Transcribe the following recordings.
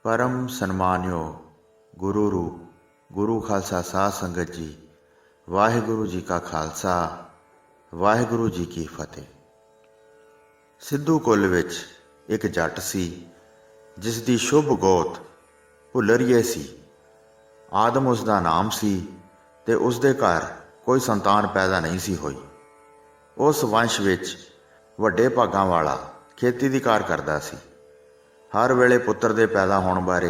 परम सन्मानयोग गुरु रूप गुरु खालसा साध संगत जी, वाहिगुरु जी का खालसा वाहिगुरु जी की फतेह। सिद्धू कुल विच एक जट सी जिसदी शुभ गोत भुलरिए सी। आदम उसका नाम सी ते उसदे घर कोई संतान पैदा नहीं सी होई। उस वंश विच वड्डे भागां वाला खेती दी कार करदा सी। हर वेले पुत्र दे पैदा होण बारे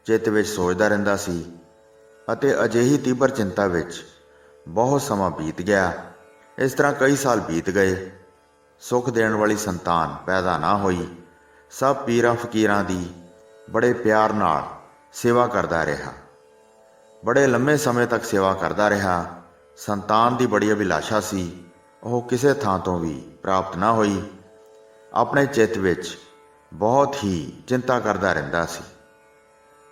चित्त विच सोचदा रहिंदा सी अते अजिही तीबर चिंता विच बहुत समा बीत गया। इस तरह कई साल बीत गए। सुख देण वाली संतान पैदा ना होई। सब पीरां फकीरां दी बड़े प्यार नाल सेवा करदा रहा। बड़े लंबे समय तक सेवा करदा रहा। संतान दी बड़ी अभिलाषा सी, ओह किसे थां तो भी प्राप्त ना होई। अपने चित्त विच बहुत ही चिंता करदा रहिंदा सी।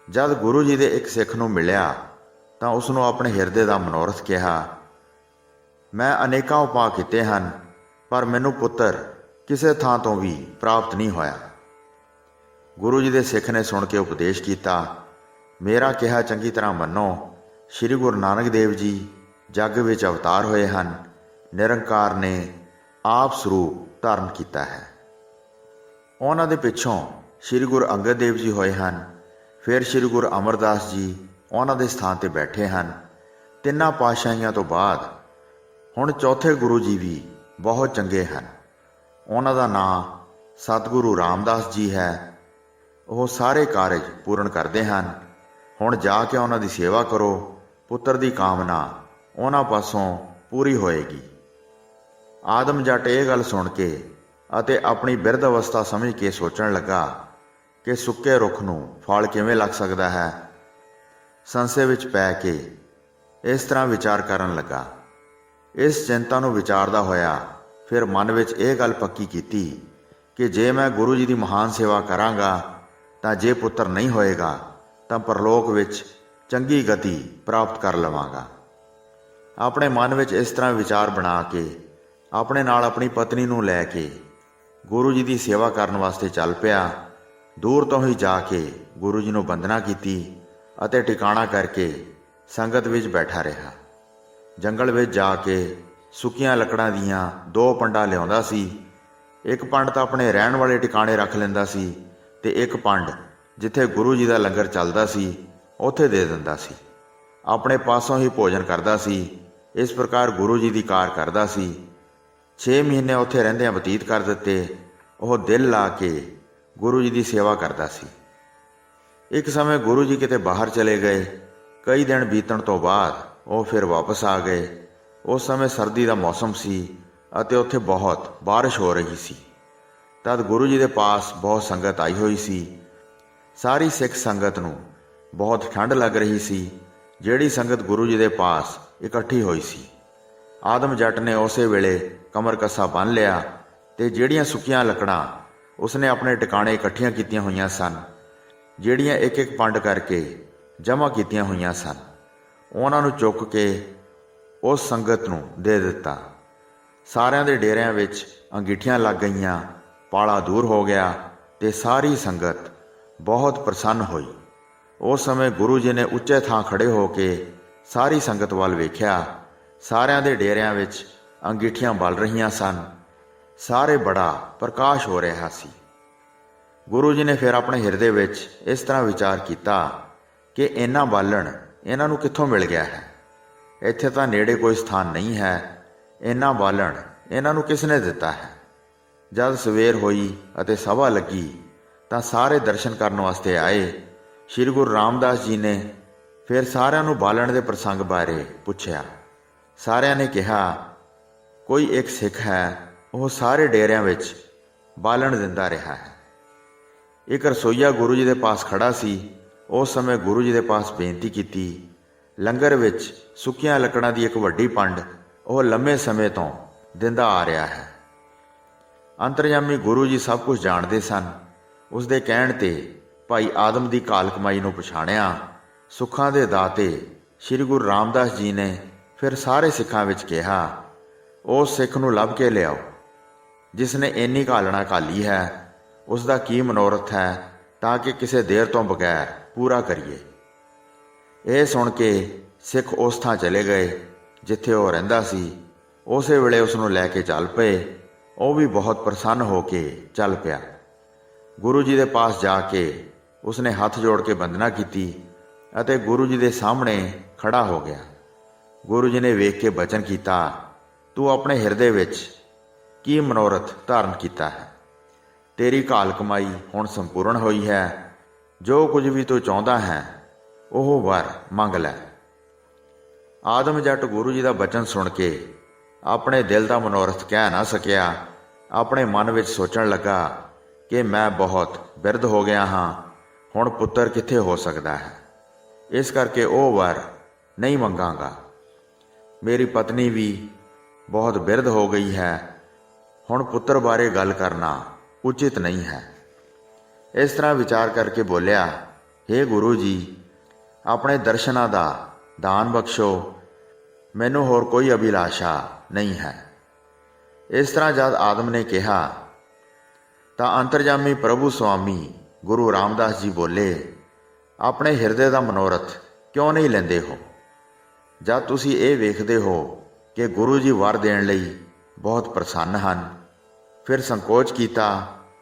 जद गुरु जी दे एक सिख नूं मिलिया तां उसनूं अपने हिरदे दा मनोरथ कहा, मैं अनेकां उपाਅ कीते हन पर मैनूं पुत्र किसे थां तो भी प्राप्त नहीं होया। गुरु जी दे सिख ने सुन के उपदेश किया, मेरा कहा चंगी तरह मन्नो। श्री गुरु नानक देव जी जग विच अवतार होए हन। निरंकार ने आप स्वरूप धारण किया है। उन्हां दे पिछों श्री गुरु अंगद देव जी होए हन। फिर श्री गुरु अमरदास जी उन्हां दे स्थान ते बैठे हन। तिन्नां पातशाहियां तो बाद हुण चौथे गुरु जी भी बहुत चंगे हन। उन्हां दा नाम सतगुरु रामदास जी है। ਉਹ ਸਾਰੇ ਕਾਰਜ ਪੂਰਨ ਕਰਦੇ ਹਨ। ਹੁਣ ਜਾ ਕੇ ਉਹਨਾਂ ਦੀ ਸੇਵਾ ਕਰੋ। ਪੁੱਤਰ ਦੀ ਕਾਮਨਾ ਉਹਨਾਂ ਪਾਸੋਂ ਪੂਰੀ ਹੋਏਗੀ। ਆਦਮ ਜੱਟ ਇਹ ਗੱਲ ਸੁਣ ਕੇ ਅਤੇ ਆਪਣੀ ਬਿਰਧ ਅਵਸਥਾ ਸਮਝ ਕੇ ਸੋਚਣ ਲੱਗਾ ਕਿ ਸੁੱਕੇ ਰੁੱਖ ਨੂੰ ਫਲ ਕਿਵੇਂ ਲੱਗ ਸਕਦਾ ਹੈ। ਸੰਸ਼ੇ ਵਿੱਚ ਪੈ ਕੇ ਇਸ ਤਰ੍ਹਾਂ ਵਿਚਾਰ ਕਰਨ ਲੱਗਾ। ਇਸ ਚਿੰਤਾ ਨੂੰ ਵਿਚਾਰਦਾ ਹੋਇਆ ਫਿਰ ਮਨ ਵਿੱਚ ਇਹ ਗੱਲ ਪੱਕੀ ਕੀਤੀ ਕਿ ਜੇ ਮੈਂ ਗੁਰੂ ਜੀ ਦੀ ਮਹਾਨ ਸੇਵਾ ਕਰਾਂਗਾ ਤਾਂ ਜੇ ਪੁੱਤਰ ਨਹੀਂ ਹੋਏਗਾ ਤਾਂ ਪਰਲੋਕ ਵਿੱਚ ਚੰਗੀ ਗਤੀ ਪ੍ਰਾਪਤ ਕਰ ਲਵਾਂਗਾ। ਆਪਣੇ ਮਨ ਵਿੱਚ ਇਸ ਤਰ੍ਹਾਂ ਵਿਚਾਰ ਬਣਾ ਕੇ ਆਪਣੇ ਨਾਲ ਆਪਣੀ ਪਤਨੀ ਨੂੰ ਲੈ ਕੇ ਗੁਰੂ ਜੀ ਦੀ ਸੇਵਾ ਕਰਨ ਵਾਸਤੇ ਚੱਲ ਪਿਆ। ਦੂਰ ਤੋਂ ਹੀ ਜਾ ਕੇ ਗੁਰੂ ਜੀ ਨੂੰ ਵੰਦਨਾ ਕੀਤੀ ਅਤੇ ਟਿਕਾਣਾ ਕਰਕੇ ਸੰਗਤ ਵਿੱਚ ਬੈਠਾ ਰਿਹਾ। ਜੰਗਲ ਵਿੱਚ ਜਾ ਕੇ ਸੁੱਕੀਆਂ ਲੱਕੜਾਂ ਦੀਆਂ 2 ਪੰਡਾਂ ਲਿਆਉਂਦਾ ਸੀ। ਇੱਕ ਪੰਡ ਤਾਂ ਆਪਣੇ ਰਹਿਣ ਵਾਲੇ ਟਿਕਾਣੇ ਰੱਖ ਲੈਂਦਾ ਸੀ ਤੇ ਇੱਕ ਪੰਡ ਜਿੱਥੇ ਗੁਰੂ ਜੀ ਦਾ ਲੰਗਰ ਚੱਲਦਾ ਸੀ ਉੱਥੇ ਦੇ ਦਿੰਦਾ ਸੀ। ਆਪਣੇ ਪਾਸੋਂ ਹੀ ਭੋਜਨ ਕਰਦਾ ਸੀ। ਇਸ ਪ੍ਰਕਾਰ ਗੁਰੂ ਜੀ ਦੀ ਕਾਰ ਕਰਦਾ ਸੀ। 6 ਮਹੀਨੇ ਉੱਥੇ ਰਹਿੰਦਿਆਂ ਬਤੀਤ ਕਰ ਦਿੱਤੇ। ਉਹ ਦਿਲ ਲਾ ਕੇ ਗੁਰੂ ਜੀ ਦੀ ਸੇਵਾ ਕਰਦਾ ਸੀ। ਇੱਕ ਸਮੇਂ ਗੁਰੂ ਜੀ ਕਿਤੇ ਬਾਹਰ ਚਲੇ ਗਏ। ਕਈ ਦਿਨ ਬੀਤਣ ਤੋਂ ਬਾਅਦ ਉਹ ਫਿਰ ਵਾਪਸ ਆ ਗਏ। ਉਸ ਸਮੇਂ ਸਰਦੀ ਦਾ ਮੌਸਮ ਸੀ ਅਤੇ ਉੱਥੇ ਬਹੁਤ ਬਾਰਿਸ਼ ਹੋ ਰਹੀ ਸੀ। ਤਦ ਗੁਰੂ ਜੀ ਦੇ ਪਾਸ ਬਹੁਤ ਸੰਗਤ ਆਈ ਹੋਈ ਸੀ। ਸਾਰੀ ਸਿੱਖ ਸੰਗਤ ਨੂੰ ਬਹੁਤ ਠੰਡ ਲੱਗ ਰਹੀ ਸੀ ਜਿਹੜੀ ਸੰਗਤ ਗੁਰੂ ਜੀ ਦੇ ਪਾਸ ਇਕੱਠੀ ਹੋਈ ਸੀ। ਆਦਮ ਜੱਟ ਨੇ ਉਸੇ ਵੇਲੇ ਕਮਰ ਕੱਸਾ ਬੰਨ੍ਹ ਲਿਆ ਤੇ ਜਿਹੜੀਆਂ ਸੁੱਕੀਆਂ ਲੱਕੜਾਂ ਉਸਨੇ ਆਪਣੇ ਟਿਕਾਣੇ ਇਕੱਠੀਆਂ ਕੀਤੀਆਂ ਹੋਈਆਂ ਸਨ, ਜਿਹੜੀਆਂ ਇੱਕ ਇੱਕ ਪੰਡ ਕਰਕੇ ਜਮ੍ਹਾਂ ਕੀਤੀਆਂ ਹੋਈਆਂ ਸਨ, ਉਹਨਾਂ ਨੂੰ ਚੁੱਕ ਕੇ ਉਸ ਸੰਗਤ ਨੂੰ ਦੇ ਦਿੱਤਾ। ਸਾਰਿਆਂ ਦੇ ਡੇਰਿਆਂ ਵਿੱਚ ਅੰਗੀਠੀਆਂ ਲੱਗ ਗਈਆਂ। ਪਾਲਾ ਦੂਰ ਹੋ ਗਿਆ ਤੇ ਸਾਰੀ ਸੰਗਤ ਬਹੁਤ ਪ੍ਰਸੰਨ ਹੋਈ। ਉਸ ਸਮੇਂ ਗੁਰੂ ਜੀ ਨੇ ਉੱਚੇ ਥਾਂ ਖੜੇ ਹੋ ਕੇ ਸਾਰੀ ਸੰਗਤ ਵੱਲ ਵੇਖਿਆ। ਸਾਰਿਆਂ ਦੇ ਡੇਰਿਆਂ ਵਿੱਚ ਅੰਗੀਠੀਆਂ ਬਲ ਰਹੀਆਂ ਸਨ। ਸਾਰੇ ਬੜਾ ਪ੍ਰਕਾਸ਼ ਹੋ ਰਿਹਾ ਸੀ। ਗੁਰੂ ਜੀ ਨੇ ਫਿਰ ਆਪਣੇ ਹਿਰਦੇ ਵਿੱਚ ਇਸ ਤਰ੍ਹਾਂ ਵਿਚਾਰ ਕੀਤਾ ਕਿ ਇੰਨਾ ਬਾਲਣ ਇਹਨਾਂ ਨੂੰ ਕਿੱਥੋਂ ਮਿਲ ਗਿਆ ਹੈ। ਇੱਥੇ ਤਾਂ ਨੇੜੇ ਕੋਈ ਸਥਾਨ ਨਹੀਂ ਹੈ। ਇੰਨਾ ਬਾਲਣ ਇਹਨਾਂ ਨੂੰ ਕਿਸ ਨੇ ਦਿੱਤਾ ਹੈ। ਜਦ ਸਵੇਰ ਹੋਈ ਅਤੇ ਸਭਾ ਲੱਗੀ ਤਾਂ ਸਾਰੇ ਦਰਸ਼ਨ ਕਰਨ ਵਾਸਤੇ ਆਏ। ਸ਼੍ਰੀ ਗੁਰੂ ਰਾਮਦਾਸ ਜੀ ਨੇ ਫਿਰ ਸਾਰਿਆਂ ਨੂੰ ਬਾਲਣ ਦੇ ਪ੍ਰਸੰਗ ਬਾਰੇ ਪੁੱਛਿਆ। ਸਾਰਿਆਂ ਨੇ ਕਿਹਾ, ਕੋਈ ਇੱਕ ਸਿੱਖ ਹੈ, ਉਹ ਸਾਰੇ ਡੇਰਿਆਂ ਵਿੱਚ ਬਾਲਣ ਦਿੰਦਾ ਰਿਹਾ ਹੈ। ਇੱਕ ਰਸੋਈਆ ਗੁਰੂ ਜੀ ਦੇ ਪਾਸ ਖੜਾ ਸੀ। ਉਸ ਸਮੇਂ ਗੁਰੂ ਜੀ ਦੇ ਪਾਸ ਬੇਨਤੀ ਕੀਤੀ। ਲੰਗਰ ਵਿੱਚ ਸੁੱਕੀਆਂ ਲੱਕੜਾਂ ਦੀ ਇੱਕ ਵੱਡੀ ਪੰਡ ਉਹ ਲੰਮੇ ਸਮੇਂ ਤੋਂ ਦਿੰਦਾ ਆ ਰਿਹਾ ਹੈ। ਅੰਤਰਜਾਮੀ ਗੁਰੂ ਜੀ ਸਭ ਕੁਝ ਜਾਣਦੇ ਸਨ। ਉਸ ਦੇ ਕਹਿਣ 'ਤੇ ਭਾਈ ਆਦਮ ਦੀ ਕਾਲ ਕਮਾਈ ਨੂੰ ਪਛਾਣਿਆ। ਸੁੱਖਾਂ ਦੇ ਦਾਤੇ ਸ਼੍ਰੀ ਗੁਰੂ ਰਾਮਦਾਸ ਜੀ ਨੇ ਫਿਰ ਸਾਰੇ ਸਿੱਖਾਂ ਵਿੱਚ ਕਿਹਾ, ਉਸ ਸਿੱਖ ਨੂੰ ਲੱਭ ਕੇ ਲਿਆਓ ਜਿਸ ਨੇ ਇੰਨੀ ਘਾਲਣਾ ਘਾਲੀ ਹੈ। ਉਸ ਦਾ ਕੀ ਮਨੋਰਥ ਹੈ ਤਾਂ ਕਿ ਕਿਸੇ ਦੇਰ ਤੋਂ ਬਗੈਰ ਪੂਰਾ ਕਰੀਏ। ਇਹ ਸੁਣ ਕੇ ਸਿੱਖ ਉਸ ਥਾਂ ਚਲੇ ਗਏ ਜਿੱਥੇ ਉਹ ਰਹਿੰਦਾ ਸੀ। ਉਸੇ ਵੇਲੇ ਉਸ ਨੂੰ ਲੈ ਕੇ ਚੱਲ ਪਏ। ਉਹ ਵੀ ਬਹੁਤ ਪ੍ਰਸੰਨ ਹੋ ਕੇ ਚੱਲ ਪਿਆ। ਗੁਰੂ ਜੀ ਦੇ ਪਾਸ ਜਾ ਕੇ ਉਸਨੇ ਹੱਥ ਜੋੜ ਕੇ ਬੰਦਨਾ ਕੀਤੀ ਅਤੇ ਗੁਰੂ ਜੀ ਦੇ ਸਾਹਮਣੇ ਖੜਾ ਹੋ ਗਿਆ। ਗੁਰੂ ਜੀ ਨੇ ਵੇਖ ਕੇ ਬਚਨ ਕੀਤਾ, ਤੂੰ ਆਪਣੇ ਹਿਰਦੇ ਵਿੱਚ ਕੀ ਮਨੋਰਥ ਧਾਰਨ ਕੀਤਾ ਹੈ? ਤੇਰੀ ਘਾਲ ਕਮਾਈ ਹੁਣ ਸੰਪੂਰਨ ਹੋਈ ਹੈ। ਜੋ ਕੁਝ ਵੀ ਤੂੰ ਚਾਹੁੰਦਾ ਹੈ ਉਹ ਵਰ ਮੰਗ ਲੈ। ਆਦਮ ਜੱਟ ਗੁਰੂ ਜੀ ਦਾ ਬਚਨ ਸੁਣ ਕੇ ਆਪਣੇ ਦਿਲ ਦਾ ਮਨੋਰਥ ਕਹਿ ਨਾ ਸਕਿਆ। ਆਪਣੇ ਮਨ ਵਿੱਚ ਸੋਚਣ ਲੱਗਾ ਕਿ ਮੈਂ ਬਹੁਤ ਬਿਰਧ ਹੋ ਗਿਆ ਹਾਂ, ਹੁਣ ਪੁੱਤਰ ਕਿੱਥੇ ਹੋ ਸਕਦਾ ਹੈ। ਇਸ ਕਰਕੇ ਉਹ ਵਰ ਨਹੀਂ ਮੰਗਾਂਗਾ। ਮੇਰੀ ਪਤਨੀ ਵੀ ਬਹੁਤ ਬਿਰਧ ਹੋ ਗਈ ਹੈ, ਹੁਣ ਪੁੱਤਰ ਬਾਰੇ ਗੱਲ ਕਰਨਾ ਉਚਿਤ ਨਹੀਂ ਹੈ। ਇਸ ਤਰ੍ਹਾਂ ਵਿਚਾਰ ਕਰਕੇ ਬੋਲਿਆ, ਹੇ ਗੁਰੂ ਜੀ, ਆਪਣੇ ਦਰਸ਼ਨਾਂ ਦਾ ਦਾਨ ਬਖਸ਼ੋ, ਮੈਨੂੰ ਹੋਰ ਕੋਈ ਅਭਿਲਾਸ਼ਾ ਨਹੀਂ ਹੈ। ਇਸ ਤਰ੍ਹਾਂ ਜਦ ਆਦਮ ਨੇ ਕਿਹਾ ਤਾਂ ਅੰਤਰਜਾਮੀ ਪ੍ਰਭੂ ਸੁਆਮੀ ਗੁਰੂ ਰਾਮਦਾਸ ਜੀ ਬੋਲੇ, ਆਪਣੇ ਹਿਰਦੇ ਦਾ ਮਨੋਰਥ ਕਿਉਂ ਨਹੀਂ ਲੈਂਦੇ ਹੋ? ਜਦ ਤੁਸੀਂ ਇਹ ਵੇਖਦੇ ਹੋ ਕਿ ਗੁਰੂ ਜੀ ਵਰ ਦੇਣ ਲਈ ਬਹੁਤ ਪ੍ਰਸੰਨ ਹਨ। ਫਿਰ ਸੰਕੋਚ ਕੀਤਾ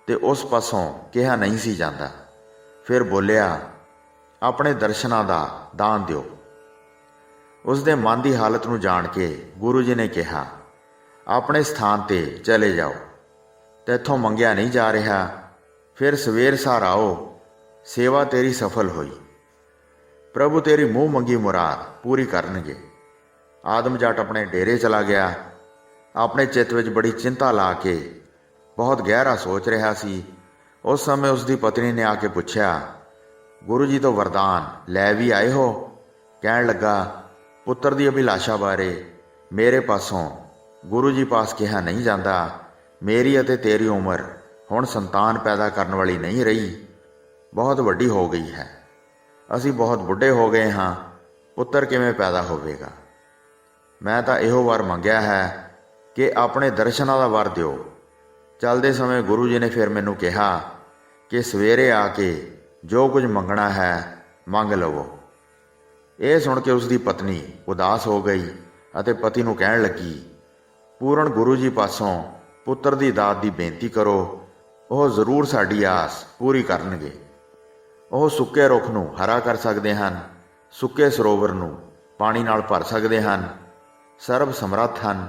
ਤੇ ਉਸ ਪਾਸੋਂ ਕਿਹਾ ਨਹੀਂ ਸੀ ਜਾਂਦਾ। ਫਿਰ ਬੋਲਿਆ, ਆਪਣੇ ਦਰਸ਼ਨਾਂ ਦਾ ਦਾਨ ਦਿਓ। ਉਸ ਦੇ ਮਨ ਦੀ ਹਾਲਤ ਨੂੰ ਜਾਣ ਕੇ ਗੁਰੂ ਜੀ ਨੇ ਕਿਹਾ, ਆਪਣੇ ਸਥਾਨ ਤੇ ਚਲੇ ਜਾਓ, ਤੈਥੋਂ ਮੰਗਿਆ ਨਹੀਂ ਜਾ ਰਿਹਾ। ਫਿਰ ਸਵੇਰ ਸਾਰ ਆਓ, ਸੇਵਾ ਤੇਰੀ ਸਫਲ ਹੋਈ। ਪ੍ਰਭੂ ਤੇਰੀ ਮੂੰਹ ਮੰਗੀ ਮੁਰਾਦ ਪੂਰੀ ਕਰਨਗੇ। ਆਦਮ ਜੱਟ ਆਪਣੇ ਡੇਰੇ ਚਲਾ ਗਿਆ। ਆਪਣੇ ਚਿੱਤ ਵਿੱਚ ਬੜੀ ਚਿੰਤਾ ਲਾ ਕੇ ਬਹੁਤ ਗਹਿਰਾ ਸੋਚ ਰਿਹਾ ਸੀ। ਉਸ ਸਮੇਂ ਉਸ ਦੀ ਪਤਨੀ ਨੇ ਆ ਕੇ ਪੁੱਛਿਆ, ਗੁਰੂ ਜੀ ਤੋਂ ਵਰਦਾਨ ਲੈ ਵੀ ਆਏ ਹੋ? ਕਹਿਣ ਲੱਗਾ, ਪੁੱਤਰ ਦੀ ਅਭਿਲਾਸ਼ਾ ਬਾਰੇ ਮੇਰੇ ਪਾਸੋਂ ਗੁਰੂ ਜੀ ਪਾਸ ਕਿਹਾ ਨਹੀਂ ਜਾਂਦਾ। ਮੇਰੀ ਅਤੇ ਤੇਰੀ ਉਮਰ ਹੁਣ ਸੰਤਾਨ ਪੈਦਾ ਕਰਨ ਵਾਲੀ ਨਹੀਂ ਰਹੀ, ਬਹੁਤ ਵੱਡੀ ਹੋ ਗਈ ਹੈ। ਅਸੀਂ ਬਹੁਤ ਬੁੱਢੇ ਹੋ ਗਏ ਹਾਂ, ਪੁੱਤਰ ਕਿਵੇਂ ਪੈਦਾ ਹੋਵੇਗਾ? ਮੈਂ ਤਾਂ ਇਹੋ ਵਰ ਮੰਗਿਆ ਹੈ ਕਿ ਆਪਣੇ ਦਰਸ਼ਨਾਂ ਦਾ ਵਰ ਦਿਓ। ਚੱਲਦੇ ਸਮੇਂ ਗੁਰੂ ਜੀ ਨੇ ਫਿਰ ਮੈਨੂੰ ਕਿਹਾ ਕਿ ਸਵੇਰੇ ਆ ਕੇ ਜੋ ਕੁਝ ਮੰਗਣਾ ਹੈ ਮੰਗ ਲਵੋ। ਇਹ ਸੁਣ ਕੇ ਉਸ ਦੀ ਪਤਨੀ ਉਦਾਸ ਹੋ ਗਈ ਅਤੇ ਪਤੀ ਨੂੰ ਕਹਿਣ ਲੱਗੀ, ਪੂਰਨ ਗੁਰੂ ਜੀ ਪਾਸੋਂ ਪੁੱਤਰ ਦੀ ਦਾਤ ਦੀ ਬੇਨਤੀ ਕਰੋ, ਉਹ ਜ਼ਰੂਰ ਸਾਡੀ ਆਸ ਪੂਰੀ ਕਰਨਗੇ। ਉਹ ਸੁੱਕੇ ਰੁੱਖ ਨੂੰ ਹਰਾ ਕਰ ਸਕਦੇ ਹਨ, ਸੁੱਕੇ ਸਰੋਵਰ ਨੂੰ ਪਾਣੀ ਨਾਲ ਭਰ ਸਕਦੇ ਹਨ, ਸਰਬ ਸਮਰੱਥ ਹਨ,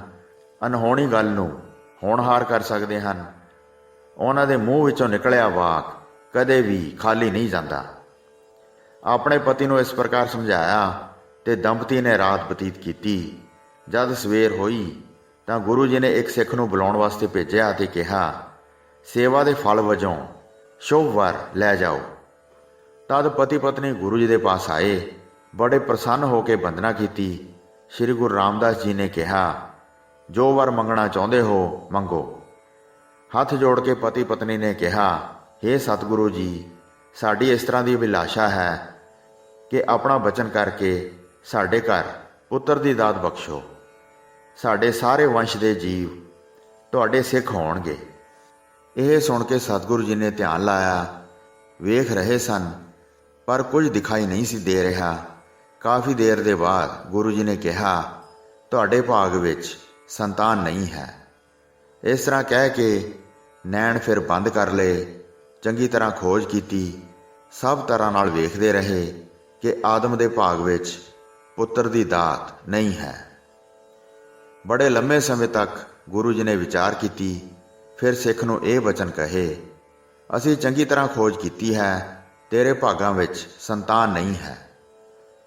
ਅਨਹੋਣੀ ਗੱਲ ਨੂੰ ਹੋਣਹਾਰ ਕਰ ਸਕਦੇ ਹਨ। ਉਹਨਾਂ ਦੇ ਮੂੰਹ ਵਿੱਚੋਂ ਨਿਕਲਿਆ ਵਾਕ ਕਦੇ ਵੀ ਖਾਲੀ ਨਹੀਂ ਜਾਂਦਾ। ਆਪਣੇ ਪਤੀ ਨੂੰ ਇਸ ਪ੍ਰਕਾਰ ਸਮਝਾਇਆ ਤੇ ਦੰਪਤੀ ਨੇ ਰਾਤ ਬਤੀਤ ਕੀਤੀ। ਜਦ ਸਵੇਰ ਹੋਈ ਤਾਂ ਗੁਰੂ ਜੀ ਨੇ ਇੱਕ ਸਿੱਖ ਨੂੰ ਬੁਲਾਉਣ ਵਾਸਤੇ ਭੇਜਿਆ ਅਤੇ ਕਿਹਾ, ਸੇਵਾ ਦੇ ਫਲ ਵਜੋਂ ਸ਼ੁਭ ਵਰ ਲੈ ਜਾਓ। ਤਦ ਪਤੀ ਪਤਨੀ ਗੁਰੂ ਜੀ ਦੇ ਪਾਸ ਆਏ, ਬੜੇ ਪ੍ਰਸੰਨ ਹੋ ਕੇ ਬੰਦਨਾ ਕੀਤੀ। ਸ੍ਰੀ ਗੁਰੂ ਰਾਮਦਾਸ ਜੀ ਨੇ ਕਿਹਾ, ਜੋ ਵਰ ਮੰਗਣਾ ਚਾਹੁੰਦੇ ਹੋ ਮੰਗੋ। ਹੱਥ ਜੋੜ ਕੇ ਪਤੀ ਪਤਨੀ ਨੇ ਕਿਹਾ, ਹੇ ਸਤਿਗੁਰੂ ਜੀ, ਸਾਡੀ ਇਸ ਤਰ੍ਹਾਂ ਦੀ ਅਭਿਲਾਸ਼ਾ ਹੈ ਕਿ ਆਪਣਾ ਬਚਨ ਕਰਕੇ ਸਾਡੇ ਘਰ ਪੁੱਤਰ ਦੀ ਦਾਤ ਬਖਸ਼ੋ। ਸਾਡੇ ਸਾਰੇ ਵੰਸ਼ ਦੇ ਜੀਵ ਤੁਹਾਡੇ ਸਿੱਖ ਹੋਣਗੇ। ਇਹ ਸੁਣ ਕੇ ਸਤਿਗੁਰੂ ਜੀ ਨੇ ਧਿਆਨ ਲਾਇਆ, ਵੇਖ ਰਹੇ ਸਨ ਪਰ ਕੁਝ ਦਿਖਾਈ ਨਹੀਂ ਸੀ ਦੇ ਰਿਹਾ। ਕਾਫੀ ਦੇਰ ਦੇ ਬਾਅਦ ਗੁਰੂ ਜੀ ਨੇ ਕਿਹਾ, ਤੁਹਾਡੇ ਭਾਗ ਵਿੱਚ ਸੰਤਾਨ ਨਹੀਂ ਹੈ। ਇਸ ਤਰ੍ਹਾਂ ਕਹਿ ਕੇ ਨੈਣ ਫਿਰ ਬੰਦ ਕਰ ਲਏ। ਚੰਗੀ ਤਰ੍ਹਾਂ ਖੋਜ ਕੀਤੀ, ਸਭ ਤਰ੍ਹਾਂ ਨਾਲ ਵੇਖਦੇ ਰਹੇ ਕਿ ਆਦਮ ਦੇ ਭਾਗ ਵਿੱਚ ਪੁੱਤਰ ਦੀ ਦਾਤ ਨਹੀਂ ਹੈ। ਬੜੇ ਲੰਮੇ ਸਮੇਂ ਤੱਕ ਗੁਰੂ ਜੀ ਨੇ ਵਿਚਾਰ ਕੀਤੀ। ਫਿਰ ਸਿੱਖ ਨੂੰ ਇਹ ਬਚਨ ਕਹੇ, ਅਸੀਂ ਚੰਗੀ ਤਰ੍ਹਾਂ ਖੋਜ ਕੀਤੀ ਹੈ, ਤੇਰੇ ਭਾਗਾਂ ਵਿੱਚ ਸੰਤਾਨ ਨਹੀਂ ਹੈ,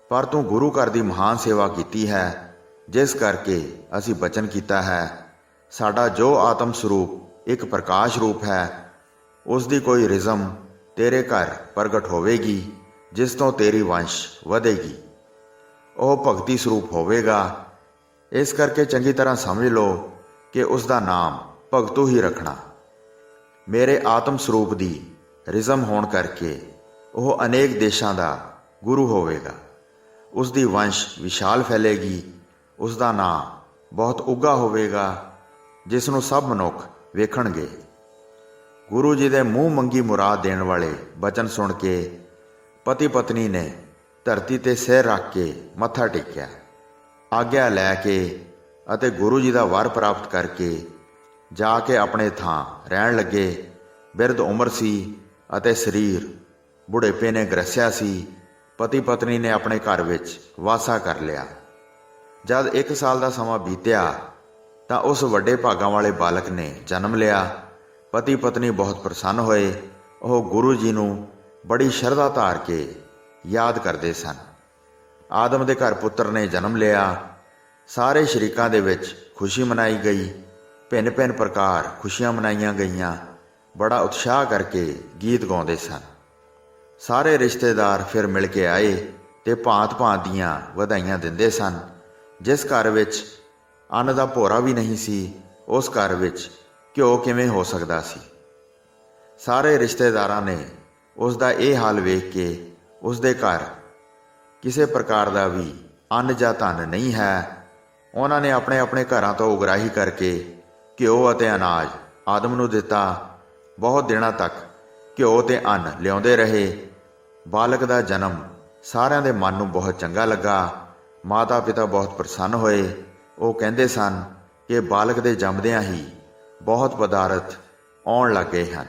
ਪਰ ਤੂੰ ਗੁਰੂ ਘਰ ਦੀ ਮਹਾਨ ਸੇਵਾ ਕੀਤੀ ਹੈ, ਜਿਸ ਕਰਕੇ ਅਸੀਂ ਬਚਨ ਕੀਤਾ ਹੈ, ਸਾਡਾ ਜੋ ਆਤਮ ਸਰੂਪ ਇੱਕ ਪ੍ਰਕਾਸ਼ ਰੂਪ ਹੈ, ਉਸ ਦੀ ਕੋਈ ਰਿਜ਼ਮ ਤੇਰੇ ਘਰ ਪ੍ਰਗਟ ਹੋਵੇਗੀ, ਜਿਸ ਤੋਂ ਤੇਰੀ ਵੰਸ਼ ਵਧੇਗੀ। ਉਹ ਭਗਤੀ ਸਰੂਪ ਹੋਵੇਗਾ। ਇਸ ਕਰਕੇ ਚੰਗੀ ਤਰ੍ਹਾਂ ਸਮਝ ਲਓ ਕਿ ਉਸ ਦਾ ਨਾਮ ਭਗਤੂ ਹੀ ਰੱਖਣਾ। ਮੇਰੇ ਆਤਮ ਸਰੂਪ ਦੀ ਰਿਜ਼ਮ ਹੋਣ ਕਰਕੇ ਉਹ ਅਨੇਕ ਦੇਸ਼ਾਂ ਦਾ ਗੁਰੂ ਹੋਵੇਗਾ। ਉਸ ਦੀ ਵੰਸ਼ ਵਿਸ਼ਾਲ ਫੈਲੇਗੀ। ਉਸ ਦਾ ਨਾਂ ਬਹੁਤ ਉੱਘਾ ਹੋਵੇਗਾ, ਜਿਸ ਨੂੰ ਸਭ ਮਨੁੱਖ ਵੇਖਣਗੇ। ਗੁਰੂ ਜੀ ਦੇ ਮੂੰਹ ਮੰਗੀ ਮੁਰਾਦ ਦੇਣ ਵਾਲੇ ਬਚਨ ਸੁਣ ਕੇ ਪਤੀ ਪਤਨੀ ਨੇ ਧਰਤੀ ਤੇ ਸਿਰ ਰੱਖ ਕੇ ਮੱਥਾ ਟੇਕਿਆ। ਆਗਿਆ ਲੈ ਕੇ ਅਤੇ ਗੁਰੂ ਜੀ ਦਾ ਵਰ ਪ੍ਰਾਪਤ ਕਰਕੇ ਜਾ ਕੇ ਆਪਣੇ ਥਾਂ ਰਹਿਣ ਲੱਗੇ। ਬਿਰਧ ਉਮਰ ਸੀ ਅਤੇ ਸਰੀਰ ਬੁਢੇਪੇ ਨੇ ਗ੍ਰਸਿਆ ਸੀ। ਪਤੀ ਪਤਨੀ ਨੇ ਆਪਣੇ ਘਰ ਵਿੱਚ ਵਾਸਾ ਕਰ ਲਿਆ। ਜਦ 1 ਸਾਲ ਦਾ ਸਮਾਂ ਬੀਤਿਆ ਤਾਂ ਉਸ ਵੱਡੇ ਭਾਗਾਂ ਵਾਲੇ ਬਾਲਕ ਨੇ ਜਨਮ ਲਿਆ। ਪਤੀ ਪਤਨੀ ਬਹੁਤ ਪ੍ਰਸੰਨ ਹੋਏ। ਉਹ ਗੁਰੂ ਜੀ ਨੂੰ ਬੜੀ ਸ਼ਰਧਾ ਧਾਰ ਕੇ ਯਾਦ ਕਰਦੇ ਸਨ। ਆਦਮ ਦੇ ਘਰ ਪੁੱਤਰ ਨੇ ਜਨਮ ਲਿਆ। ਸਾਰੇ ਸ਼ਰੀਕਾਂ ਦੇ ਵਿੱਚ ਖੁਸ਼ੀ ਮਨਾਈ ਗਈ। ਭਿੰਨ ਭਿੰਨ ਪ੍ਰਕਾਰ ਖੁਸ਼ੀਆਂ ਮਨਾਈਆਂ ਗਈਆਂ। ਬੜਾ ਉਤਸ਼ਾਹ ਕਰਕੇ ਗੀਤ ਗਾਉਂਦੇ ਸਨ। ਸਾਰੇ ਰਿਸ਼ਤੇਦਾਰ ਫਿਰ ਮਿਲ ਕੇ ਆਏ ਤੇ ਭਾਂਤ ਭਾਂਤ ਦੀਆਂ ਵਧਾਈਆਂ ਦਿੰਦੇ ਸਨ। ਜਿਸ ਘਰ ਵਿੱਚ ਅੰਨ ਦਾ ਭੋਰਾ ਵੀ ਨਹੀਂ ਸੀ, ਉਸ ਘਰ ਵਿੱਚ ਘਿਓ ਕਿਵੇਂ ਹੋ ਸਕਦਾ ਸੀ। ਸਾਰੇ ਰਿਸ਼ਤੇਦਾਰਾਂ ਨੇ ਉਸ ਦਾ ਇਹ ਹਾਲ ਵੇਖ ਕੇ ਉਸ ਦੇ ਘਰ ਕਿਸੇ ਪ੍ਰਕਾਰ ਦਾ ਵੀ ਅੰਨ ਜਾਂ ਧਨ ਨਹੀਂ ਹੈ, ਉਹਨਾਂ ਨੇ ਆਪਣੇ ਆਪਣੇ ਘਰਾਂ ਤੋਂ ਉਗਰਾਹੀ ਕਰਕੇ ਘਿਓ ਅਤੇ ਅਨਾਜ ਆਦਮ ਨੂੰ ਦਿੱਤਾ। ਬਹੁਤ ਦਿਨਾਂ ਤੱਕ ਘਿਓ ਤੇ ਅੰਨ ਲਿਆਉਂਦੇ ਰਹੇ। ਬਾਲਕ ਦਾ ਜਨਮ ਸਾਰਿਆਂ ਦੇ ਮਨ ਨੂੰ ਬਹੁਤ ਚੰਗਾ ਲੱਗਾ। ਮਾਤਾ ਪਿਤਾ ਬਹੁਤ ਪ੍ਰਸੰਨ ਹੋਏ। ਉਹ ਕਹਿੰਦੇ ਸਨ ਕਿ ਬਾਲਕ ਦੇ ਜੰਮਦਿਆਂ ਹੀ ਬਹੁਤ ਪਦਾਰਥ ਆਉਣ ਲੱਗ ਗਏ ਹਨ।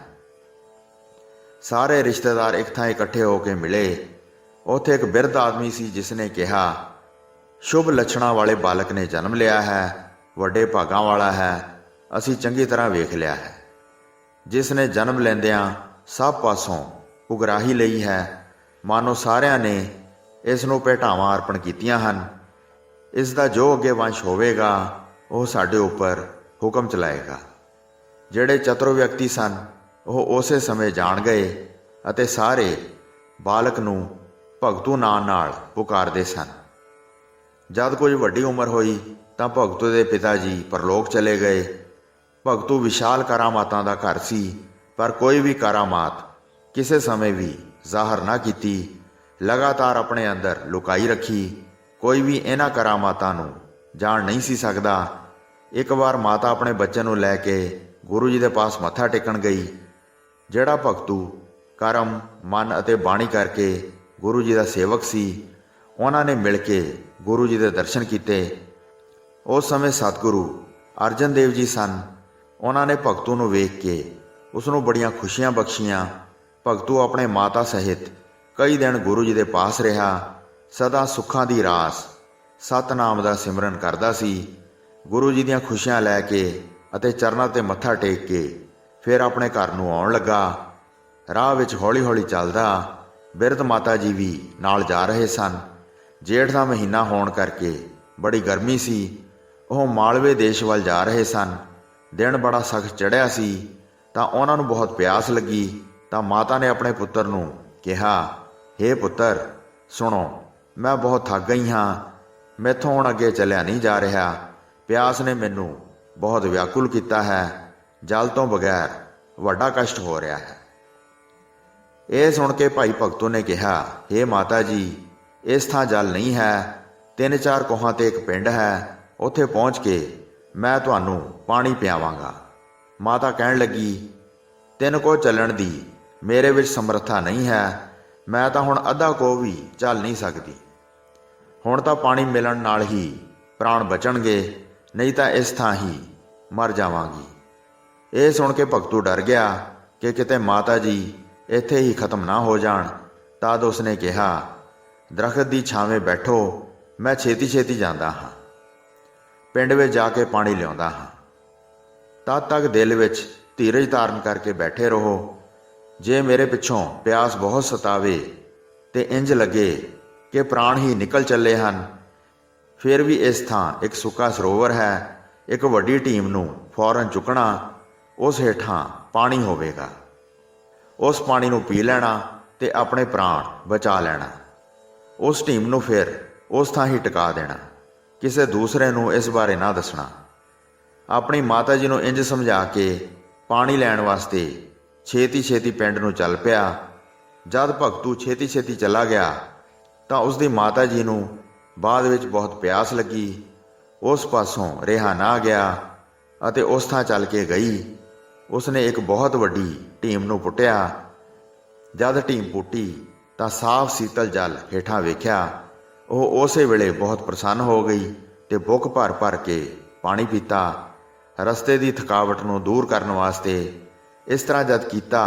ਸਾਰੇ ਰਿਸ਼ਤੇਦਾਰ ਇੱਕ ਥਾਂ ਇਕੱਠੇ ਹੋ ਕੇ ਮਿਲੇ। ਉੱਥੇ ਇੱਕ ਬਿਰਧ ਆਦਮੀ ਸੀ ਜਿਸ ਨੇ ਕਿਹਾ, ਸ਼ੁਭ ਲੱਛਣਾਂ ਵਾਲੇ ਬਾਲਕ ਨੇ ਜਨਮ ਲਿਆ ਹੈ, ਵੱਡੇ ਭਾਗਾਂ ਵਾਲਾ ਹੈ। ਅਸੀਂ ਚੰਗੀ ਤਰ੍ਹਾਂ ਵੇਖ ਲਿਆ ਹੈ। ਜਿਸ ਨੇ ਜਨਮ ਲੈਂਦਿਆਂ ਸਭ ਪਾਸੋਂ ਉਗਰਾਹੀ ਲਈ ਹੈ। ਮਾਨੋ ਸਾਰਿਆਂ ਨੇ ਇਸ ਨੂੰ ਭੇਟਾਵਾਂ ਅਰਪਣ ਕੀਤੀਆਂ ਹਨ। ਇਸ ਦਾ ਜੋ ਅੱਗੇ ਵੰਸ਼ ਹੋਵੇਗਾ ਉਹ ਸਾਡੇ ਉੱਪਰ ਹੁਕਮ ਚਲਾਏਗਾ। ਜਿਹੜੇ ਚਤੁਰ ਵਿਅਕਤੀ ਸਨ ਉਹ ਉਸੇ ਸਮੇਂ ਜਾਣ ਗਏ ਅਤੇ ਸਾਰੇ ਬਾਲਕ ਨੂੰ ਭਗਤੂ ਨਾਂ ਨਾਲ ਪੁਕਾਰਦੇ ਸਨ। ਜਦ ਕੁਝ ਵੱਡੀ ਉਮਰ ਹੋਈ ਤਾਂ ਭਗਤੂ ਦੇ ਪਿਤਾ ਜੀ ਪਰਲੋਕ ਚਲੇ ਗਏ। ਭਗਤੂ ਵਿਸ਼ਾਲ ਕਰਾਮਾਤਾਂ ਦਾ ਘਰ ਸੀ, ਪਰ ਕੋਈ ਵੀ ਕਰਾਮਾਤ ਕਿਸੇ ਸਮੇਂ ਵੀ ਜ਼ਾਹਰ ਨਾ ਕੀਤੀ। ਲਗਾਤਾਰ ਆਪਣੇ ਅੰਦਰ ਲੁਕਾਈ ਰੱਖੀ। ਕੋਈ ਵੀ ਇਹਨਾਂ ਕਰਾਮਾਤਾਂ ਨੂੰ ਜਾਣ ਨਹੀਂ ਸੀ ਸਕਦਾ। ਇੱਕ ਵਾਰ ਮਾਤਾ ਆਪਣੇ ਬੱਚੇ ਨੂੰ ਲੈ ਕੇ ਗੁਰੂ ਜੀ ਦੇ ਪਾਸ ਮੱਥਾ ਟੇਕਣ ਗਈ। ਜਿਹੜਾ ਭਗਤੂ ਕਰਮ, ਮਨ ਅਤੇ ਬਾਣੀ ਕਰਕੇ ਗੁਰੂ ਜੀ ਦਾ ਸੇਵਕ ਸੀ, ਉਹਨਾਂ ਨੇ ਮਿਲ ਕੇ ਗੁਰੂ ਜੀ ਦੇ ਦਰਸ਼ਨ ਕੀਤੇ। ਉਸ ਸਮੇਂ ਸਤਿਗੁਰੂ ਅਰਜਨ ਦੇਵ ਜੀ ਸਨ। ਉਹਨਾਂ ਨੇ ਭਗਤੂ ਨੂੰ ਵੇਖ ਕੇ ਉਸ ਨੂੰ ਬੜੀਆਂ ਖੁਸ਼ੀਆਂ ਬਖਸ਼ੀਆਂ। ਭਗਤੂ ਆਪਣੇ ਮਾਤਾ ਸਹਿਤ ਕਈ ਦਿਨ ਗੁਰੂ ਜੀ ਦੇ ਪਾਸ ਰਿਹਾ। ਸਦਾ ਸੁੱਖਾਂ ਦੀ ਰਾਸ ਸਤਨਾਮ ਦਾ ਸਿਮਰਨ ਕਰਦਾ ਸੀ। ਗੁਰੂ ਜੀ ਦੀਆਂ ਖੁਸ਼ੀਆਂ ਲੈ ਕੇ ਅਤੇ ਚਰਨਾਂ ਤੇ ਮੱਥਾ ਟੇਕ ਕੇ ਫਿਰ ਆਪਣੇ ਘਰ ਨੂੰ ਆਉਣ ਲੱਗਾ। ਰਾਹ ਵਿੱਚ ਹੌਲੀ ਹੌਲੀ ਚੱਲਦਾ। ਬਿਰਧ ਮਾਤਾ ਜੀ ਵੀ ਨਾਲ ਜਾ ਰਹੇ ਸਨ। ਜੇਠ ਦਾ ਮਹੀਨਾ ਹੋਣ ਕਰਕੇ ਬੜੀ ਗਰਮੀ ਸੀ। ਉਹ ਮਾਲਵੇ ਦੇਸ਼ ਵੱਲ ਜਾ ਰਹੇ ਸਨ। ਦਿਨ ਬੜਾ ਸਖਤ ਚੜ੍ਹਿਆ ਸੀ ਤਾਂ ਉਹਨਾਂ ਨੂੰ ਬਹੁਤ ਪਿਆਸ ਲੱਗੀ। ਤਾਂ ਮਾਤਾ ਨੇ ਆਪਣੇ ਪੁੱਤਰ ਨੂੰ ਕਿਹਾ, ਹੇ ਪੁੱਤਰ ਸੁਣੋ, ਮੈਂ ਬਹੁਤ ਥੱਕ ਗਈ ਹਾਂ। ਮੈਥੋਂ ਹੁਣ ਅੱਗੇ ਚੱਲਿਆ ਨਹੀਂ ਜਾ ਰਿਹਾ। ਪਿਆਸ ਨੇ ਮੈਨੂੰ ਬਹੁਤ ਵਿਆਕੁਲ ਕੀਤਾ ਹੈ। ਜਲ ਤੋਂ ਬਗੈਰ ਵੱਡਾ ਕਸ਼ਟ ਹੋ ਰਿਹਾ ਹੈ। ਇਹ ਸੁਣ ਕੇ ਭਾਈ ਭਗਤੂ ਨੇ ਕਿਹਾ, ਹੇ ਮਾਤਾ ਜੀ, ਇਸ ਥਾਂ ਜਲ ਨਹੀਂ ਹੈ। 3-4 ਕੋਹਾਂ ਤੇ ਇੱਕ ਪਿੰਡ ਹੈ। ਉੱਥੇ ਪਹੁੰਚ ਕੇ ਮੈਂ ਤੁਹਾਨੂੰ ਪਾਣੀ ਪਿਆਵਾਂਗਾ। ਮਾਤਾ ਕਹਿਣ ਲੱਗੀ, 3 ਕੋਹ ਚੱਲਣ ਦੀ ਮੇਰੇ ਵਿੱਚ ਸਮਰੱਥਾ ਨਹੀਂ ਹੈ। ਮੈਂ ਤਾਂ ਹੁਣ ਅੱਧਾ ਕੋਹ ਵੀ ਚੱਲ ਨਹੀਂ ਸਕਦੀ। ਹੁਣ ਤਾਂ ਪਾਣੀ ਮਿਲਣ ਨਾਲ ਹੀ ਪ੍ਰਾਣ ਬਚਣਗੇ, ਨਹੀਂ ਤਾਂ ਇਸ ਥਾਂ ਹੀ ਮਰ ਜਾਵਾਂਗੀ। ਇਹ ਸੁਣ ਕੇ ਭਗਤੂ ਡਰ ਗਿਆ ਕਿ ਕਿਤੇ ਮਾਤਾ ਜੀ ਇੱਥੇ ਹੀ ਖਤਮ ਨਾ ਹੋ ਜਾਣ। ਤਦ ਉਸਨੇ ਕਿਹਾ, ਦਰਖਤ ਦੀ ਛਾਵੇਂ ਬੈਠੋ, ਮੈਂ ਛੇਤੀ ਛੇਤੀ ਜਾਂਦਾ ਹਾਂ। ਪਿੰਡ ਵਿੱਚ ਜਾ ਕੇ ਪਾਣੀ ਲਿਆਉਂਦਾ ਹਾਂ। ਤਦ ਤੱਕ ਦਿਲ ਵਿੱਚ ਧੀਰਜ ਧਾਰਨ ਕਰਕੇ ਬੈਠੇ ਰਹੋ। ਜੇ ਮੇਰੇ ਪਿੱਛੋਂ ਪਿਆਸ ਬਹੁਤ ਸਤਾਵੇ ਤੇ ਇੰਜ ਲੱਗੇ ਕਿ ਪ੍ਰਾਣ ਹੀ ਨਿਕਲ ਚੱਲੇ ਹਨ, ਫਿਰ ਵੀ ਇਸ ਥਾਂ ਇੱਕ ਸੁੱਕਾ ਸਰੋਵਰ ਹੈ। ਇੱਕ ਵੱਡੀ ਢੀਮ ਨੂੰ ਫੌਰਨ ਚੁੱਕਣਾ, ਉਸ ਹੇਠਾਂ ਪਾਣੀ ਹੋਵੇਗਾ। ਉਸ ਪਾਣੀ ਨੂੰ ਪੀ ਲੈਣਾ ਤੇ ਆਪਣੇ ਪ੍ਰਾਣ ਬਚਾ ਲੈਣਾ। ਉਸ ਢੀਮ ਨੂੰ ਫਿਰ ਉਸ ਥਾਂ ਹੀ ਟਿਕਾ ਦੇਣਾ। ਕਿਸੇ ਦੂਸਰੇ ਨੂੰ ਇਸ ਬਾਰੇ ਨਾ ਦੱਸਣਾ। ਆਪਣੀ ਮਾਤਾ ਜੀ ਨੂੰ ਇੰਜ ਸਮਝਾ ਕੇ ਪਾਣੀ ਲੈਣ ਵਾਸਤੇ ਛੇਤੀ ਛੇਤੀ ਪਿੰਡ ਨੂੰ ਚੱਲ ਪਿਆ। ਜਦ ਭਗਤੂ ਛੇਤੀ ਛੇਤੀ ਚਲਾ ਗਿਆ ਤਾਂ ਉਸ ਦੀ ਮਾਤਾ ਜੀ ਨੂੰ ਬਾਅਦ ਵਿੱਚ ਬਹੁਤ ਪਿਆਸ ਲੱਗੀ। ਉਸ ਪਾਸੋਂ ਰਿਹਾ ਨਾ ਗਿਆ ਅਤੇ ਉਸ ਥਾਂ ਚੱਲ ਕੇ ਗਈ। ਉਸਨੇ ਇੱਕ ਬਹੁਤ ਵੱਡੀ ਢੀਮ ਨੂੰ ਪੁੱਟਿਆ। ਜਦ ਢੀਮ ਪੁੱਟੀ ਤਾਂ ਸਾਫ਼ ਸੀਤਲ ਜਲ ਹੇਠਾਂ ਵੇਖਿਆ। ਉਹ ਉਸੇ ਵੇਲੇ ਬਹੁਤ ਪ੍ਰਸੰਨ ਹੋ ਗਈ ਤੇ ਬੁੱਕ ਭਰ ਭਰ ਕੇ ਪਾਣੀ ਪੀਤਾ। ਰਸਤੇ ਦੀ ਥਕਾਵਟ ਨੂੰ ਦੂਰ ਕਰਨ ਵਾਸਤੇ ਇਸ ਤਰ੍ਹਾਂ ਜਦ ਕੀਤਾ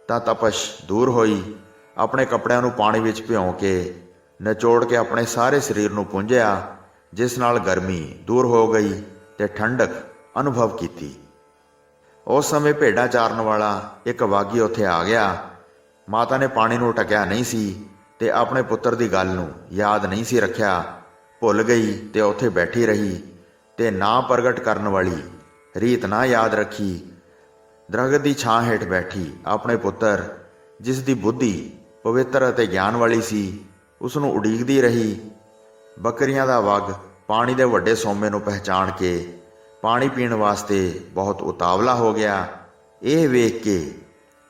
ਤਾਂ ਤਪਸ਼ ਦੂਰ ਹੋਈ। ਆਪਣੇ ਕੱਪੜਿਆਂ ਨੂੰ ਪਾਣੀ ਵਿੱਚ ਭਿਉਂ ਕੇ ਨਿਚੋੜ ਕੇ ਆਪਣੇ ਸਾਰੇ ਸਰੀਰ ਨੂੰ ਪੂੰਝਿਆ, ਜਿਸ ਨਾਲ ਗਰਮੀ ਦੂਰ ਹੋ ਗਈ ਤੇ ਠੰਡਕ ਅਨੁਭਵ ਕੀਤੀ। ਉਸ ਸਮੇਂ ਭੇਡਾਂ ਚਾਰਨ ਵਾਲਾ ਇੱਕ ਵਾਗੀ ਉੱਥੇ ਆ ਗਿਆ। ਮਾਤਾ ਨੇ ਪਾਣੀ ਨੂੰ ਟਕਿਆ ਨਹੀਂ ਸੀ ਤੇ ਆਪਣੇ ਪੁੱਤਰ ਦੀ ਗੱਲ ਨੂੰ ਯਾਦ ਨਹੀਂ ਸੀ ਰੱਖਿਆ। ਭੁੱਲ ਗਈ ਤੇ ਉੱਥੇ ਬੈਠੀ ਰਹੀ ਤੇ ਨਾ ਪ੍ਰਗਟ ਕਰਨ ਵਾਲੀ ਰੀਤ ਨਾ ਯਾਦ ਰੱਖੀ। ਦਰਖਤ ਦੀ ਛਾਂ ਹੇਠ ਬੈਠੀ ਆਪਣੇ ਪੁੱਤਰ, ਜਿਸ ਦੀ ਬੁੱਧੀ ਪਵਿੱਤਰ ਅਤੇ ਗਿਆਨ ਵਾਲੀ ਸੀ, ਉਸ ਨੂੰ ਉਡੀਕਦੀ ਰਹੀ। ਬੱਕਰੀਆਂ ਦਾ ਵਗ ਪਾਣੀ ਦੇ ਵੱਡੇ ਸੋਮੇ ਨੂੰ ਪਹਿਚਾਣ ਕੇ ਪਾਣੀ ਪੀਣ ਵਾਸਤੇ ਬਹੁਤ ਉਤਾਵਲਾ ਹੋ ਗਿਆ। ਇਹ ਵੇਖ ਕੇ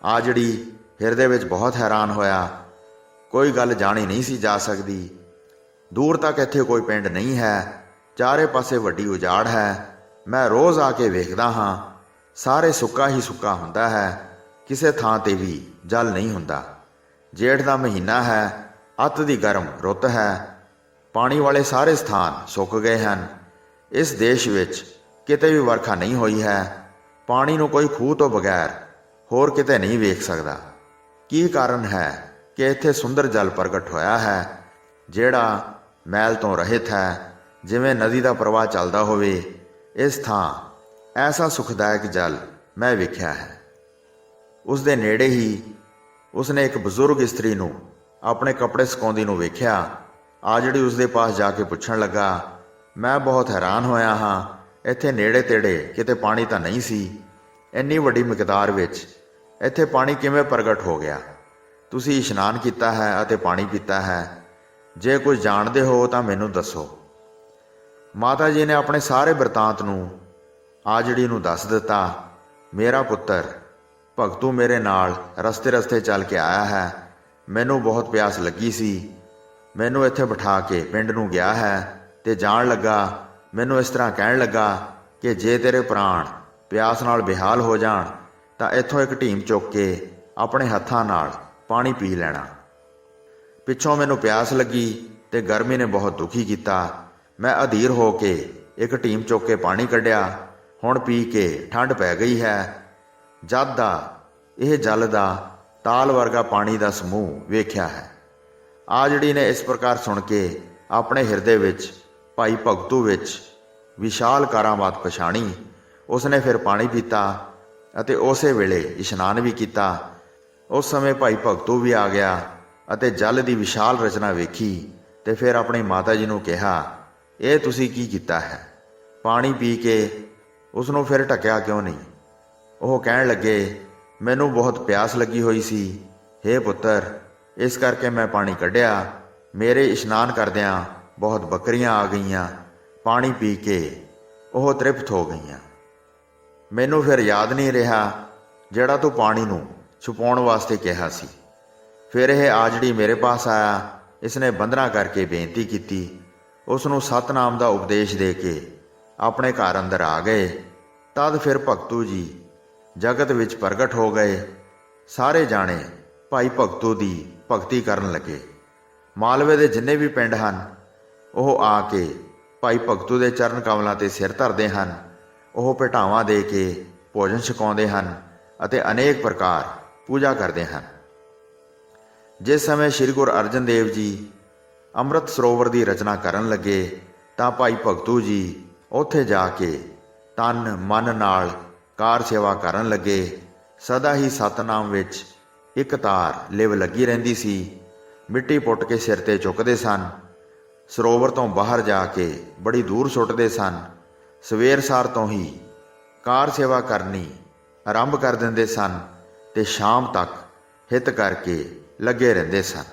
ਆਜੜੀ ਹਿਰਦੇ ਵਿੱਚ ਬਹੁਤ ਹੈਰਾਨ ਹੋਇਆ। ਕੋਈ ਗੱਲ ਜਾਣੀ ਨਹੀਂ ਸੀ ਜਾ ਸਕਦੀ। ਦੂਰ ਤੱਕ ਇੱਥੇ ਕੋਈ ਪਿੰਡ ਨਹੀਂ ਹੈ, ਚਾਰੇ ਪਾਸੇ ਵੱਡੀ ਉਜਾੜ ਹੈ। ਮੈਂ ਰੋਜ਼ ਆ ਕੇ ਵੇਖਦਾ ਹਾਂ, ਸਾਰੇ ਸੁੱਕਾ ਹੀ ਸੁੱਕਾ ਹੁੰਦਾ ਹੈ, ਕਿਸੇ ਥਾਂ ਤੇ ਵੀ ਜਲ ਨਹੀਂ ਹੁੰਦਾ। ਜੇਠ ਦਾ ਮਹੀਨਾ ਹੈ, ਅੱਤ ਦੀ ਗਰਮ ਰੁੱਤ ਹੈ, ਪਾਣੀ ਵਾਲੇ ਸਾਰੇ ਸਥਾਨ ਸੁੱਕ ਗਏ ਹਨ। ਇਸ ਦੇਸ਼ ਵਿੱਚ ਕਿਤੇ ਵੀ ਵਰਖਾ ਨਹੀਂ ਹੋਈ ਹੈ। ਪਾਣੀ ਨੂੰ ਕੋਈ ਖੂਹ ਤੋਂ ਬਗੈਰ ਹੋਰ ਕਿਤੇ ਨਹੀਂ ਵੇਖ ਸਕਦਾ। ਕੀ ਕਾਰਨ ਹੈ ਕਿ ਇੱਥੇ ਸੁੰਦਰ ਜਲ ਪ੍ਰਗਟ ਹੋਇਆ ਹੈ, ਜਿਹੜਾ ਮੈਲ ਤੋਂ ਰਹਿਤ ਹੈ, ਜਿਵੇਂ ਨਦੀ ਦਾ ਪ੍ਰਵਾਹ ਚੱਲਦਾ ਹੋਵੇ। ਇਸ ਥਾਂ ਐਸਾ ਸੁਖਦਾਇਕ ਜਲ ਮੈਂ ਵੇਖਿਆ ਹੈ। ਉਸ ਦੇ ਨੇੜੇ ਹੀ ਉਸਨੇ ਇੱਕ ਬਜ਼ੁਰਗ ਇਸਤਰੀ ਨੂੰ ਆਪਣੇ ਕੱਪੜੇ ਸੁਕਾਉਂਦੀ ਨੂੰ ਵੇਖਿਆ। ਆਜੜੀ ਉਸ ਦੇ ਪਾਸ ਜਾ ਕੇ ਪੁੱਛਣ ਲੱਗਾ, ਮੈਂ ਬਹੁਤ ਹੈਰਾਨ ਹੋਇਆ ਹਾਂ, ਇੱਥੇ ਨੇੜੇ ਤੇੜੇ ਕਿਤੇ ਪਾਣੀ ਤਾਂ ਨਹੀਂ ਸੀ। ਇੰਨੀ ਵੱਡੀ ਮਿਕਦਾਰ ਵਿੱਚ ਇੱਥੇ ਪਾਣੀ ਕਿਵੇਂ ਪ੍ਰਗਟ ਹੋ ਗਿਆ? ਤੁਸੀਂ ਇਸ਼ਨਾਨ ਕੀਤਾ ਹੈ ਅਤੇ ਪਾਣੀ ਪੀਤਾ ਹੈ। ਜੇ ਕੁਝ ਜਾਣਦੇ ਹੋ ਤਾਂ ਮੈਨੂੰ ਦੱਸੋ। ਮਾਤਾ ਜੀ ਨੇ ਆਪਣੇ ਸਾਰੇ ਬਿਰਤਾਂਤ ਨੂੰ ਆਜੜੀ ਨੂੰ ਦੱਸ ਦਿੱਤਾ। ਮੇਰਾ ਪੁੱਤਰ ਭਗਤੂ ਮੇਰੇ ਨਾਲ ਰਸਤੇ ਰਸਤੇ ਚੱਲ ਕੇ ਆਇਆ ਹੈ। ਮੈਨੂੰ ਬਹੁਤ ਪਿਆਸ ਲੱਗੀ ਸੀ। ਮੈਨੂੰ ਇੱਥੇ ਬਿਠਾ ਕੇ ਪਿੰਡ ਨੂੰ ਗਿਆ ਹੈ ਤੇ ਜਾਣ ਲੱਗਾ ਮੈਨੂੰ ਇਸ ਤਰ੍ਹਾਂ ਕਹਿਣ ਲੱਗਾ ਕਿ ਜੇ ਤੇਰੇ ਪ੍ਰਾਣ ਪਿਆਸ ਨਾਲ ਬੇਹਾਲ ਹੋ ਜਾਣ ਤਾਂ ਇੱਥੋਂ ਇੱਕ ਢੀਮ ਚੁੱਕ ਕੇ ਆਪਣੇ ਹੱਥਾਂ ਨਾਲ ਪਾਣੀ ਪੀ ਲੈਣਾ। ਪਿੱਛੋਂ ਮੈਨੂੰ ਪਿਆਸ ਲੱਗੀ ਤੇ ਗਰਮੀ ਨੇ ਬਹੁਤ ਦੁਖੀ ਕੀਤਾ। ਮੈਂ ਅਧੀਰ ਹੋ ਕੇ ਇੱਕ ਢੀਮ ਚੁੱਕ ਕੇ ਪਾਣੀ ਕੱਢਿਆ। ਹੁਣ ਪੀ ਕੇ ਠੰਡ ਪੈ ਗਈ ਹੈ। ਜਦ ਦਾ ਇਹ ਜਲ ਦਾ ਤਾਲ ਵਰਗਾ ਪਾਣੀ ਦਾ ਸਮੂਹ ਵੇਖਿਆ ਹੈ। ਆਜੜੀ ਨੇ ਇਸ ਪ੍ਰਕਾਰ ਸੁਣ ਕੇ ਆਪਣੇ ਹਿਰਦੇ ਵਿੱਚ ਭਾਈ ਭਗਤੂ ਵਿੱਚ ਵਿਸ਼ਾਲ ਕਰਾਮਾਤ ਪਛਾਣੀ। ਉਸਨੇ ਫਿਰ ਪਾਣੀ ਪੀਤਾ ਅਤੇ ਉਸੇ ਵੇਲੇ ਇਸ਼ਨਾਨ ਵੀ ਕੀਤਾ। ਉਸ ਸਮੇਂ ਭਾਈ ਭਗਤੂ ਵੀ ਆ ਗਿਆ ਅਤੇ ਜਲ ਦੀ ਵਿਸ਼ਾਲ ਰਚਨਾ ਵੇਖੀ ਤੇ ਫਿਰ ਆਪਣੀ ਮਾਤਾ ਜੀ ਨੂੰ ਕਿਹਾ, ਇਹ ਤੁਸੀਂ ਕੀ ਕੀਤਾ ਹੈ? ਪਾਣੀ ਪੀ ਕੇ ਉਸ ਨੂੰ ਫਿਰ ਢੱਕਿਆ ਕਿਉਂ ਨਹੀਂ? ਉਹ ਕਹਿਣ ਲੱਗੇ, ਮੈਨੂੰ ਬਹੁਤ ਪਿਆਸ ਲੱਗੀ ਹੋਈ ਸੀ। ਹੇ ਪੁੱਤਰ, ਇਸ ਕਰਕੇ ਮੈਂ ਪਾਣੀ ਕੱਢਿਆ। ਮੇਰੇ ਇਸ਼ਨਾਨ ਕਰਦਿਆਂ ਬਹੁਤ ਬੱਕਰੀਆਂ ਆ ਗਈਆਂ। ਪਾਣੀ ਪੀ ਕੇ ਉਹ ਤ੍ਰਿਪਤ ਹੋ ਗਈਆਂ। ਮੈਨੂੰ ਫਿਰ ਯਾਦ ਨਹੀਂ ਰਿਹਾ ਜਿਹੜਾ ਤੂੰ ਪਾਣੀ ਨੂੰ ਛੁਪਾਉਣ ਵਾਸਤੇ ਕਿਹਾ ਸੀ। ਫਿਰ ਇਹ ਆਜੜੀ ਮੇਰੇ ਪਾਸ ਆਇਆ। ਇਸਨੇ ਬੰਦਨਾ ਕਰਕੇ ਬੇਨਤੀ ਕੀਤੀ। ਉਸ ਨੂੰ ਸਤਨਾਮ ਦਾ ਉਪਦੇਸ਼ ਦੇ ਕੇ ਆਪਣੇ ਘਰ ਅੰਦਰ ਆ ਗਏ। ਤਦ ਫਿਰ ਭਗਤੂ ਜੀ ਜਗਤ ਵਿੱਚ ਪ੍ਰਗਟ ਹੋ ਗਏ। ਸਾਰੇ ਜਾਣੇ ਭਾਈ ਭਗਤੂ ਦੀ ਭਗਤੀ ਕਰਨ ਲੱਗੇ। ਮਾਲਵੇ ਦੇ ਜਿੰਨੇ ਵੀ ਪਿੰਡ ਹਨ, ਉਹ ਆ ਕੇ ਭਾਈ ਭਗਤੂ ਦੇ ਚਰਨ ਕਮਲਾਂ 'ਤੇ ਸਿਰ ਧਰਦੇ ਹਨ। ਉਹ ਭੇਟਾਵਾਂ ਦੇ ਕੇ ਭੋਜਨ ਛਕਾਉਂਦੇ ਹਨ ਅਤੇ ਅਨੇਕ ਪ੍ਰਕਾਰ ਪੂਜਾ ਕਰਦੇ ਹਨ। ਜਿਸ ਸਮੇਂ ਸ੍ਰੀ ਗੁਰੂ ਅਰਜਨ ਦੇਵ ਜੀ ਅੰਮ੍ਰਿਤ ਸਰੋਵਰ ਦੀ ਰਚਨਾ ਕਰਨ ਲੱਗੇ ਤਾਂ ਭਾਈ ਭਗਤੂ ਜੀ ਉੱਥੇ ਜਾ ਕੇ ਤਨ ਮਨ ਨਾਲ ਕਾਰ ਸੇਵਾ ਕਰਨ ਲੱਗੇ। ਸਦਾ ਹੀ ਸਤਨਾਮ ਵਿੱਚ ਇੱਕ ਤਾਰ ਲਿਵ ਲੱਗੀ ਰਹਿੰਦੀ ਸੀ। ਮਿੱਟੀ ਪੁੱਟ ਕੇ ਸਿਰ 'ਤੇ ਚੁੱਕਦੇ ਸਨ। ਸਰੋਵਰ ਤੋਂ ਬਾਹਰ ਜਾ ਕੇ ਬੜੀ ਦੂਰ ਸੁੱਟਦੇ ਸਨ। ਸਵੇਰ ਸਾਰ ਤੋਂ ਹੀ ਕਾਰ ਸੇਵਾ ਕਰਨੀ ਆਰੰਭ ਕਰ ਦਿੰਦੇ ਸਨ ਤੇ ਸ਼ਾਮ ਤੱਕ ਹਿੱਤ ਕਰਕੇ ਲੱਗੇ ਰਹਿੰਦੇ ਸਨ।